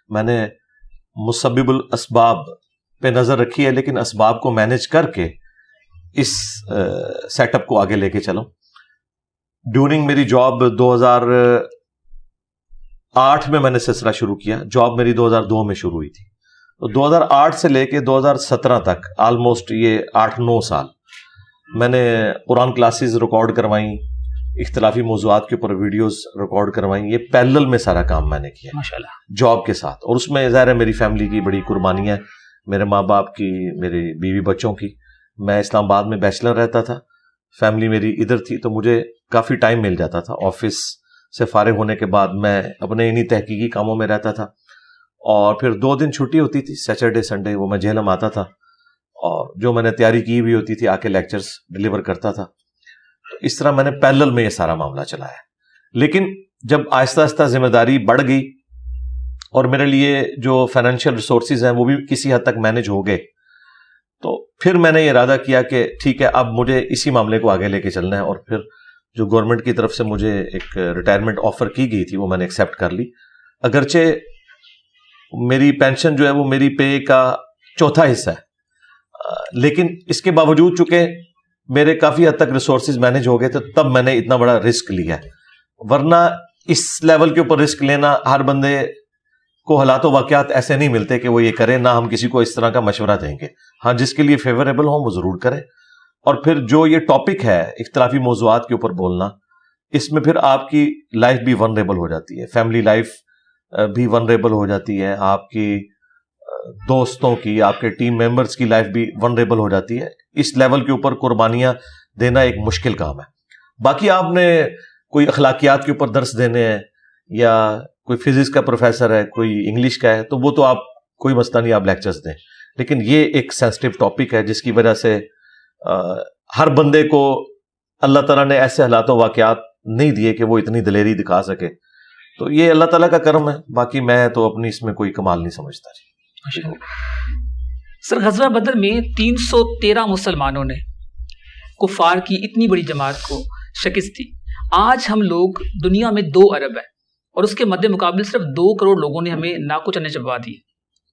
میں نے مسبب الاسباب پہ نظر رکھی ہے، لیکن اسباب کو مینج کر کے اس سیٹ اپ کو آگے لے کے چلوں. ڈیورنگ میری جاب 2008 میں نے سلسلہ شروع کیا. جاب میری 2002 میں شروع ہوئی تھی، تو 2008 سے لے کے 2017 تک آلموسٹ یہ 8-9 سال میں نے قرآن کلاسز ریکارڈ کروائیں، اختلافی موضوعات کے اوپر ویڈیوز ریکارڈ کروائیں. یہ پیرلل میں سارا کام میں نے کیا ماشاءاللہ جاب کے ساتھ. اور اس میں ظاہر ہے میری فیملی کی بڑی قربانی ہے، میرے ماں باپ کی، میری بیوی بچوں کی. میں اسلام آباد میں بیچلر رہتا تھا، فیملی میری ادھر تھی، تو مجھے کافی ٹائم مل جاتا تھا. آفس سے فارغ ہونے کے بعد میں اپنے انہی تحقیقی کاموں میں رہتا تھا، اور پھر 2 دن چھٹی ہوتی تھی، سیٹرڈے سنڈے، وہ میں جہلم آتا تھا اور جو میں نے تیاری کی ہوئی ہوتی تھی آ کے لیکچرز ڈلیور کرتا تھا. تو اس طرح میں نے پیرلل میں یہ سارا معاملہ چلایا. لیکن جب آہستہ آہستہ ذمہ داری بڑھ گئی اور میرے لیے جو فائنینشیل ریسورسز ہیں وہ بھی کسی حد تک مینج ہو گئے، تو پھر میں نے یہ ارادہ کیا کہ ٹھیک ہے اب مجھے اسی معاملے کو آگے لے کے چلنا ہے. اور پھر جو گورنمنٹ کی طرف سے مجھے ایک ریٹائرمنٹ آفر کی گئی تھی وہ میں نے ایکسیپٹ کر لی. اگرچہ میری پینشن جو ہے وہ میری پے کا 1/4 حصہ ہے، لیکن اس کے باوجود چونکہ میرے کافی حد تک ریسورسز مینج ہو گئے تھے، تب میں نے اتنا بڑا رسک لیا ہے. ورنہ اس لیول کے اوپر رسک لینا ہر بندے کو حالات و واقعات ایسے نہیں ملتے کہ وہ یہ کرے. نہ ہم کسی کو اس طرح کا مشورہ دیں گے. ہاں جس کے لیے فیوریبل ہوں وہ ضرور کریں. اور پھر جو یہ ٹاپک ہے اختلافی موضوعات کے اوپر بولنا، اس میں پھر آپ کی لائف بھی ونریبل ہو جاتی ہے، فیملی لائف بھی ونریبل ہو جاتی ہے، آپ کی دوستوں کی، آپ کے ٹیم ممبرز کی لائف بھی ونریبل ہو جاتی ہے. اس لیول کے اوپر قربانیاں دینا ایک مشکل کام ہے. باقی آپ نے کوئی اخلاقیات کے اوپر درس دینے ہیں، یا کوئی فزکس کا پروفیسر ہے، کوئی انگلش کا ہے، تو وہ تو آپ کوئی مسئلہ نہیں، آپ لیکچرز دیں. لیکن یہ ایک سینسٹیو ٹاپک ہے جس کی وجہ سے ہر بندے کو اللہ تعالیٰ نے ایسے حالات و واقعات نہیں دیے کہ وہ اتنی دلیری دکھا سکے. تو یہ اللہ تعالیٰ کا کرم ہے. باقی میں تو اپنی اس میں کوئی کمال نہیں سمجھتا. سر غزوہ بدر میں 313 مسلمانوں نے کفار کی اتنی بڑی جماعت کو شکست دی. آج ہم لوگ دنیا میں 2 ارب ہیں اور اس کے مد مقابل صرف 2 کروڑ لوگوں نے ہمیں ناکو چنے چبوا دی.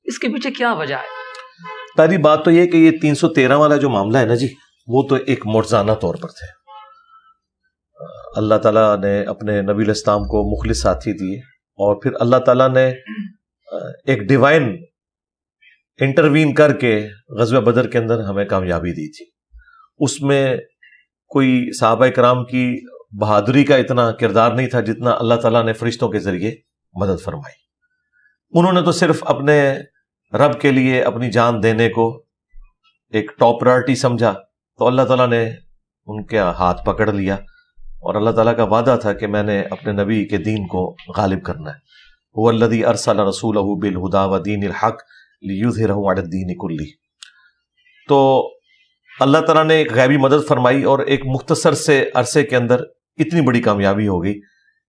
اس کے پیچھے کیا وجہ ہے؟ پہلی بات تو یہ کہ یہ 313 والا جو معاملہ ہے نا جی، وہ تو ایک معجزانہ طور پر تھے. اللہ تعالیٰ نے اپنے نبی الاسلام کو مخلص ساتھی دیے، اور پھر اللہ تعالیٰ نے ایک ڈیوائن انٹروین کر کے غزوہ بدر کے اندر ہمیں کامیابی دی تھی. اس میں کوئی صحابہ کرام کی بہادری کا اتنا کردار نہیں تھا جتنا اللہ تعالیٰ نے فرشتوں کے ذریعے مدد فرمائی. انہوں نے تو صرف اپنے رب کے لیے اپنی جان دینے کو ایک ٹاپ پرائرٹی سمجھا، تو اللہ تعالیٰ نے ان کے ہاتھ پکڑ لیا، اور اللہ تعالیٰ کا وعدہ تھا کہ میں نے اپنے نبی کے دین کو غالب کرنا ہے. هو الذی ارسل رسولہ بالہدی ودین الحق لیظہرہ علی الدین کلہ. تو اللہ تعالیٰ نے ایک غیبی مدد فرمائی، اور ایک مختصر سے عرصے کے اندر اتنی بڑی کامیابی ہو گئی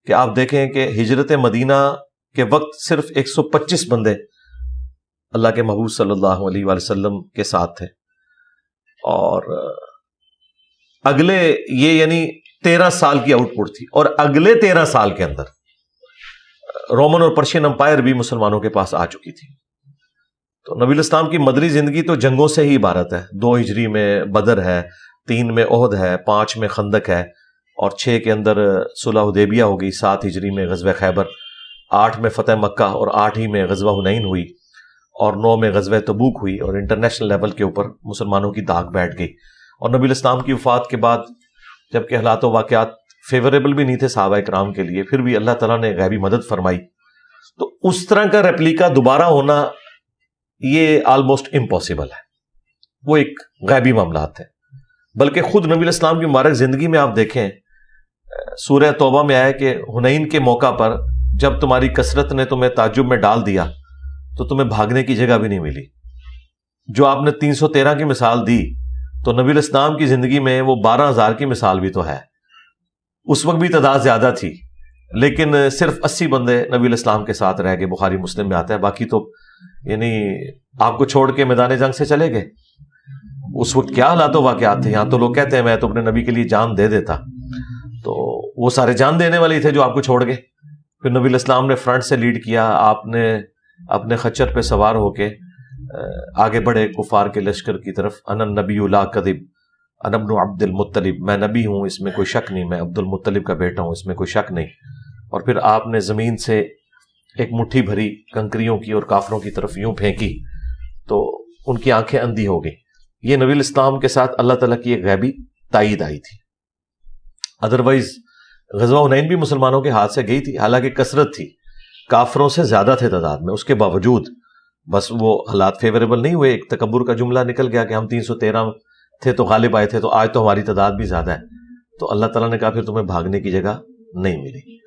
کہ آپ دیکھیں کہ ہجرت مدینہ کے وقت صرف 125 بندے اللہ کے محبوب صلی اللہ علیہ وآلہ وسلم کے ساتھ تھے، اور اگلے یہ یعنی 13 سال کی آؤٹ پٹ تھی. اور اگلے 13 سال کے اندر رومن اور پرشین امپائر بھی مسلمانوں کے پاس آ چکی تھی. تو نبی الاسلام کی مدنی زندگی تو جنگوں سے ہی عبارت ہے. 2 ہجری میں بدر ہے، 3 میں احد ہے، 5 میں خندق ہے، اور 6 کے اندر صلح حدیبیہ ہو گئی، 7 ہجری میں غزوہ خیبر، 8 میں فتح مکہ، اور 8 ہی میں غزوہ حنین ہوئی، اور 9 میں غزوہ تبوک ہوئی. اور انٹرنیشنل لیول کے اوپر مسلمانوں کی داغ بیٹھ گئی. اور نبی الاسلام کی وفات کے بعد جبکہ حالات و واقعات فیوریبل بھی نہیں تھے صحابہ کرام کے لیے، پھر بھی اللہ تعالیٰ نے غیبی مدد فرمائی. تو اس طرح کا ریپلیکا دوبارہ ہونا یہ آلموسٹ امپاسبل ہے. وہ ایک غیبی معاملات ہیں. بلکہ خود نبی الاسلام کی مبارک زندگی میں آپ دیکھیں، سورہ توبہ میں آیا کہ حنین کے موقع پر جب تمہاری کثرت نے تمہیں تعجب میں ڈال دیا تو تمہیں بھاگنے کی جگہ بھی نہیں ملی. جو آپ نے 313 کی مثال دی، تو نبی الاسلام کی زندگی میں وہ 12,000 کی مثال بھی تو ہے. اس وقت بھی تعداد زیادہ تھی، لیکن صرف 80 بندے نبی الاسلام کے ساتھ رہ گئے. بخاری مسلم میں آتا ہے. باقی تو یعنی آپ کو چھوڑ کے میدان جنگ سے چلے گئے. اس وقت کیا حالات و واقعات تھے. یہاں تو لوگ کہتے ہیں میں تو اپنے نبی کے لیے جان دے دیتا، تو وہ سارے جان دینے والے تھے جو آپ کو چھوڑ گئے. پھر نبی الاسلام نے فرنٹ سے لیڈ کیا. آپ نے اپنے خچر پہ سوار ہو کے آگے بڑھے کفار کے لشکر کی طرف. انا النبی لا کذب انا ابن عبد المطلب، میں نبی ہوں اس میں کوئی شک نہیں، میں عبد المطلب کا بیٹا ہوں اس میں کوئی شک نہیں. اور پھر آپ نے زمین سے ایک مٹھی بھری کنکریوں کی اور کافروں کی طرف یوں پھینکی تو ان کی آنکھیں اندھی ہو گئی. یہ نبی الاسلام کے ساتھ اللہ تعالیٰ کی ایک غیبی تائید آئی تھی. ادروائز غزوہ حنین بھی مسلمانوں کے ہاتھ سے گئی تھی، حالانکہ کثرت تھی، کافروں سے زیادہ تھے تعداد میں، اس کے باوجود بس وہ حالات فیوریبل نہیں ہوئے. ایک تکبر کا جملہ نکل گیا کہ ہم 313 تھے تو غالب آئے تھے، تو آج تو ہماری تعداد بھی زیادہ ہے. تو اللہ تعالیٰ نے کہا پھر تمہیں بھاگنے کی جگہ نہیں ملی.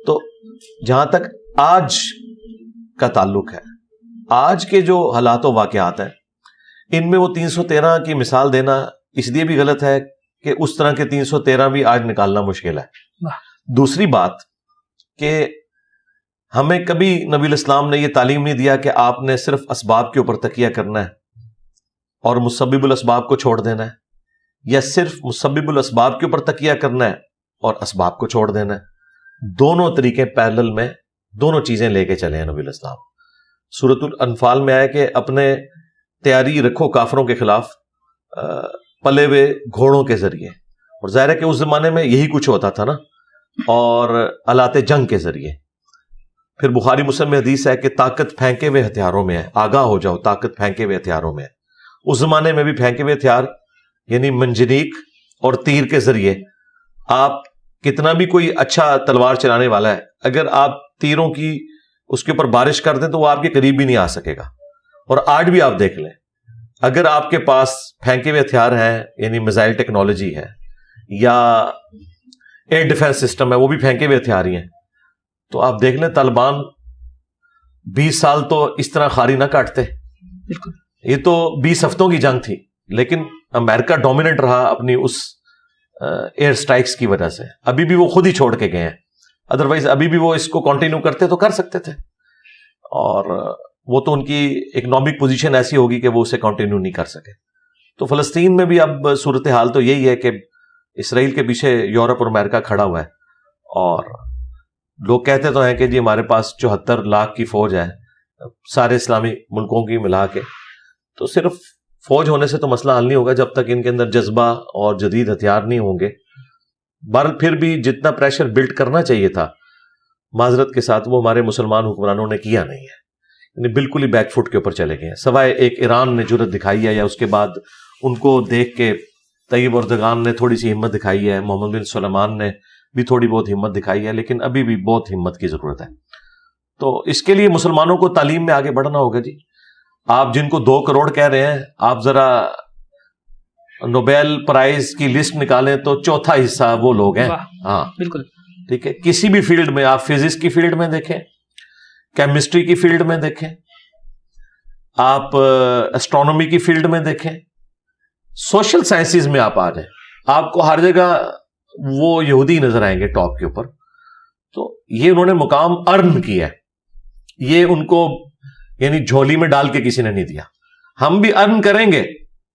تو جہاں تک آج کا تعلق ہے، آج کے جو حالات و واقعات ہیں ان میں وہ 313 کی مثال دینا اس لیے بھی غلط ہے کہ اس طرح کے 313 بھی آج نکالنا مشکل ہے. دوسری بات کہ ہمیں کبھی نبی الاسلام نے یہ تعلیم نہیں دیا کہ آپ نے صرف اسباب کے اوپر تکیہ کرنا ہے اور مسبب الاسباب کو چھوڑ دینا ہے، یا صرف مسبب الاسباب کے اوپر تکیہ کرنا ہے اور اسباب کو چھوڑ دینا ہے. دونوں طریقے پیرلل میں دونوں چیزیں لے کے چلے ہیں نبی الاسلام. سورۃ الانفال میں آیا کہ اپنے تیاری رکھو کافروں کے خلاف پلے ہوئے گھوڑوں کے ذریعے، اور ظاہر ہے کہ اس زمانے میں یہی کچھ ہوتا تھا نا، اور آلات جنگ کے ذریعے. پھر بخاری مسلم میں حدیث ہے کہ طاقت پھینکے ہوئے ہتھیاروں میں ہے، آگاہ ہو جاؤ طاقت پھینکے ہوئے ہتھیاروں میں ہے. اس زمانے میں بھی پھینکے ہوئے ہتھیار یعنی منجنیق اور تیر کے ذریعے آپ کتنا بھی کوئی اچھا تلوار چلانے والا ہے، اگر آپ تیروں کی اس کے اوپر بارش کر دیں تو وہ آپ کے قریب بھی نہیں آ سکے گا. اور آج بھی آپ دیکھ لیں، اگر آپ کے پاس پھینکے ہوئے ہتھیار ہیں یعنی میزائل ٹیکنالوجی ہے یا ایئر ڈیفنس سسٹم ہے، وہ بھی پھینکے ہوئے ہتھیار ہی ہیں، تو آپ دیکھ لیں طالبان 20 سال تو اس طرح خاری نہ کاٹتے. یہ تو 20 ہفتوں کی جنگ تھی، لیکن امریکہ ڈومیننٹ رہا اپنی اس ایئر سٹرائکس کی وجہ سے. ابھی بھی وہ خود ہی چھوڑ کے گئے ہیں، ادروائز ابھی بھی وہ اس کو کنٹینیو کرتے تو کر سکتے تھے، اور وہ تو ان کی اکنامک پوزیشن ایسی ہوگی کہ وہ اسے کنٹینیو نہیں کر سکے. تو فلسطین میں بھی اب صورتحال تو یہی ہے کہ اسرائیل کے پیچھے یورپ اور امریکہ کھڑا ہوا ہے، اور لوگ کہتے تو ہیں کہ جی ہمارے پاس 74 لاکھ کی فوج ہے سارے اسلامی ملکوں کی ملا کے. تو صرف فوج ہونے سے تو مسئلہ حل نہیں ہوگا جب تک ان کے اندر جذبہ اور جدید ہتھیار نہیں ہوں گے. بہرحال پھر بھی جتنا پریشر بلڈ کرنا چاہیے تھا معذرت کے ساتھ وہ ہمارے مسلمان حکمرانوں نے کیا نہیں ہے، یعنی بالکل ہی بیک فٹ کے اوپر چلے گئے ہیں. سوائے ایک ایران نے جرأت دکھائی ہے، یا اس کے بعد ان کو دیکھ کے طیب اردگان نے تھوڑی سی ہمت دکھائی ہے، محمد بن سلمان نے بھی تھوڑی بہت ہمت دکھائی ہے، لیکن ابھی بھی بہت ہمت کی ضرورت ہے. تو اس کے لیے مسلمانوں کو تعلیم میں آگے بڑھنا ہوگا. جی آپ جن کو 2 کروڑ کہہ رہے ہیں، آپ ذرا نوبیل پرائز کی لسٹ نکالیں تو چوتھا حصہ وہ لوگ ہیں. ہاں بالکل ٹھیک ہے. کسی بھی فیلڈ میں آپ فزکس کی فیلڈ میں دیکھیں، کیمسٹری کی فیلڈ میں دیکھیں، آپ اسٹرانومی کی فیلڈ میں دیکھیں، سوشل سائنسز میں آپ آ جائیں، آپ کو ہر جگہ وہ یہودی نظر آئیں گے ٹاپ کے اوپر. تو یہ انہوں نے مقام ارن کیا ہے، یہ ان کو یعنی جھولی میں ڈال کے کسی نے نہیں دیا. ہم بھی ارن کریں گے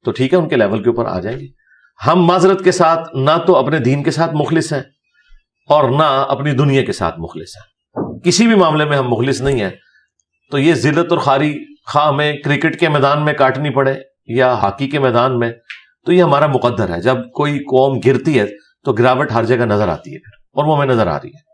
تو ٹھیک ہے، ان کے لیول کے اوپر آ جائیں گے. ہم معذرت کے ساتھ نہ تو اپنے دین کے ساتھ مخلص ہیں اور نہ اپنی دنیا کے ساتھ مخلص ہیں. کسی بھی معاملے میں ہم مخلص نہیں ہیں. تو یہ ذلت اور خاری خواہ ہمیں کرکٹ کے میدان میں کاٹنی پڑے یا ہاکی کے میدان میں، تو یہ ہمارا مقدر ہے. جب کوئی قوم گرتی ہے تو گراوٹ ہر جگہ نظر آتی ہے پھر، اور وہ ہمیں نظر آ رہی ہے.